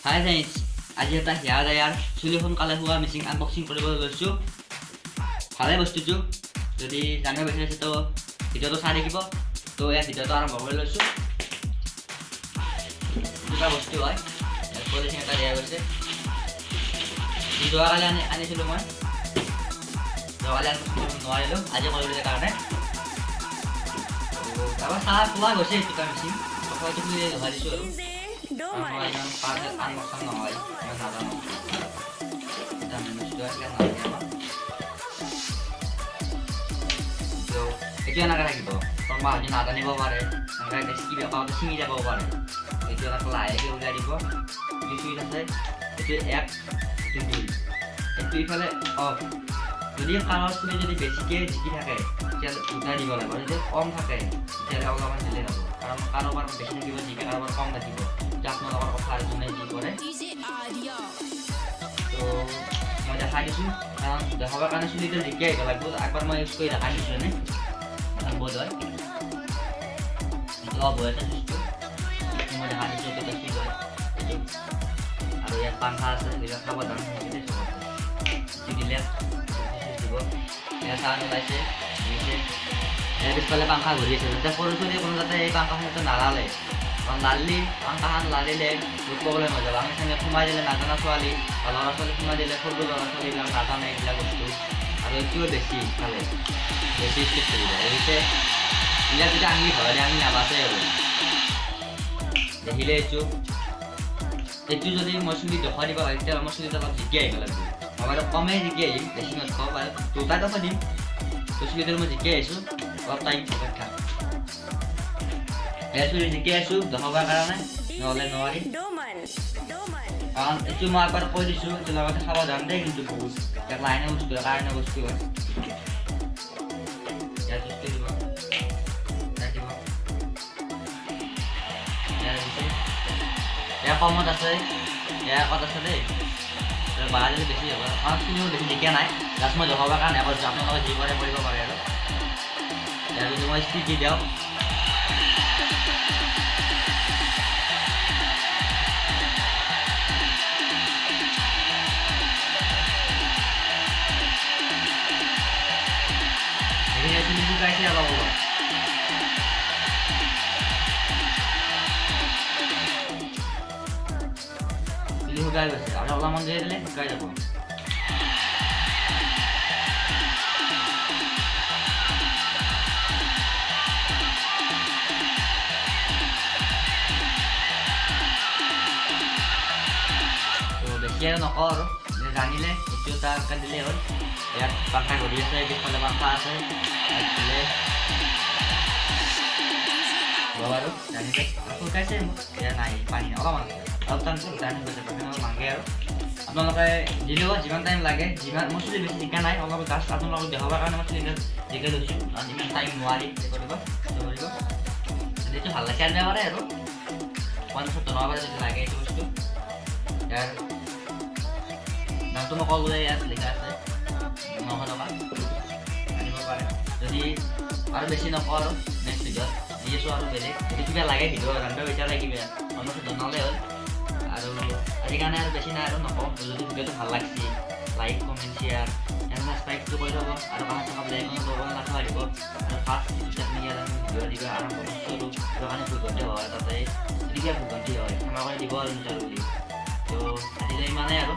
হাই friends, আজি এটা hair dryer চুলি সোনকালে হোৱা মেচিন আনবক্সিং কৰিবলৈ লৈছোঁ। ভালে বস্তুটো যদি জানিব বিচাৰিছে তো ভিডিঅ'টো চাই থাকিব। তো ইয়াত ভিডিঅ'টো আৰম্ভ কৰি লৈছোঁ। দুটা বস্তু হয়, পলিথিন এটা দিয়া গৈছে। যোৱাকালি আনিছিলোঁ মই, যোৱাকালি নোৱাৰিলোঁ, আজি কৰিবলৈ কাৰণে তাৰপৰা চাহ পোৱা গৈছে। দুটা মেচিন কথাটো খুলি ধৰাই দিছোঁ আৰু এইটো এনেকৈ থাকিব। কোনোবা হয়তো নাজানিব পাৰে, এনেকৈ ছিঙি যাব পাৰে। এইটো এনেকৈ লাহেকৈ উলিয়াই দিব। এইটো চুইচ আছে, এইটো এক, এইটো দুই, এইটো ইফালে অফ। যদি কাণৰ চুলি যদি বেছিকৈ জিকি থাকে তেতিয়াহ'লে উঠাই দিব লাগিব। যদি কম থাকে তেতিয়াহ'লে অলপমান দিলে হ'ব, কাৰণ কাৰোবাৰ বেছি থাকিব, জিকে কাৰোবাৰ কম থাকিব। এতিয়া আপোনালোকৰ কথা আৰু যোনে যি কৰে। তো মই দেখাই দিছোঁ, কাৰণ দেখাবৰ কাৰণে চুলিটো জিকি আহিব লাগিব। একবাৰ মই ইউজ কৰি দেখাই দিছোঁ এনে বোধ হয় অফ হৈ আছে চুইচটো। মই দেখাই দিছোঁ এইটো চুইচ হয় এইটো, আৰু ইয়াত পাংখা আছে। এইবিলাক সাৱধান দিলে ইয়াত চাউণ্ড ওলাইছে, ইয়াৰ পিছফালে পাংখা ঘূৰি আছে। যাতে সৰু চলি কোনো যাতে এই পাংখাখনটো নালালে, কাৰণ লালি পাংখাখন লালিলে বহুত প্ৰব্লেম হৈ যাব। আমি চাগে সোমাই দিলে নাজানা ছোৱালী বা ল'ৰা ছোৱালী সোমাই দিলে, সৰু ল'ৰা ছোৱালীবিলাক নাজানে এইবিলাক বস্তু। আৰু এইটোও বেছি ইফালে বেছি স্পীড কৰিব এইছে। এইবিলাক যদি আঙুলি ভৰাই দিয়ে আঙুলি নাবাচে আৰু দেখিলে এইটো যদি মই চুলি দেখুৱাই দিব লাগে তেতিয়াহ'লে মই চুলিটো অলপ জিকি আহিব লাগিব। মই বাৰু কমেই জিকি আহিম, বেছি নথওঁ বাৰু দুটা দেখুৱাই দিম। তো চুলিটো মই জিকি আহিছোঁ, অলপ টাইম অপেক্ষা। এই চুলি জিকি আহিছোঁ দেখাবৰ কাৰণে, নহ'লে নোৱাৰি। কাৰণ এইটো মই একবাৰ কৈ দিছোঁ, এইটো লগতে সাৱধান দেই। কিন্তু বহুত ইয়াত লাইনৰ বস্তু হয়, কাৰেণ্টৰ বস্তু হয়। ইয়াত বস্তু দিব, ইয়াৰ কমত আছে, ইয়াৰ কত আছে দেই। বাঢ়া যদি বেছি হ'ব, কাৰণ চুলিও বেছি জিকা নাই। জাষ্ট মই দেখাবৰ কাৰণে কৈছোঁ, আপোনালোকে যি কৰে কৰিব পাৰে আৰু। ইয়াৰ যদি মই স্পীড দি দিওঁ, চুলি শুকাইছে অলপ অলপ। চুলি শুকাই গৈছে, আৰু অলপমান দেৰি দিলে শুকাই যাব। বেছি আৰু নকওঁ আৰু জানিলে এইটো এটা দিলেই হ'ল। ইয়াত পাংখা ঘূৰি আছে, পিছফালে পাংখা আছে, বাৰু জানিলে শুকাইছে। ইয়াত নাই পানী অলপমান আছে, অলপ টাইম মাগে আৰু আপোনালোকে দিলেও যিমান টাইম লাগে। যিমান মোৰ চুলি বেছি জিকা নাই, অলপ জাষ্ট আপোনালোকক দেখাবৰ কাৰণে মই চুলিটো জিকাই লৈছোঁ। ইমান টাইম নোৱাৰি কৰিব এইটো ভাল লাগে আনিব পাৰে আৰু 50 টকা পাৰে যদি লাগে এইটো বস্তু। ইয়াৰ দামটো মই ক'লোৱে, ইয়াত লিখা আছে 900 টকা আনিব পাৰে। যদি আৰু বেছি নকওঁ আৰু নেক্সট ভিডিঅ'ত দি আছোঁ আৰু বেলেগ যদি কিবা লাগে ভিডিঅ' জানিব বিচাৰে কিবা অলপ জনালে হ'ল। আৰু আজি কাৰণে আৰু বেছি নাই আৰু নকওঁ। যদি ভিডিঅ'টো ভাল লাগিছে লাইক কমেণ্ট শ্বেয়াৰ এণ্ড ছাবস্ক্ৰাইবটো কৰি ল'ব, আৰু কাষত থকা বেল আইকনটো দবাব নাথাকিব। আৰু ফাৰ্ষ্ট আপুনি ইয়াত আমি ভিডিঅ' দিব আৰম্ভ কৰিছোঁ, সেইটো কাৰণে ভুলভ্ৰান্তি হয়, তাতে যদি কিবা ভুলভ্ৰান্তি হয় ক্ষমা কৰি দিব আৰু নিজৰ বুলি। তো আজিলৈ ইমানেই আৰু।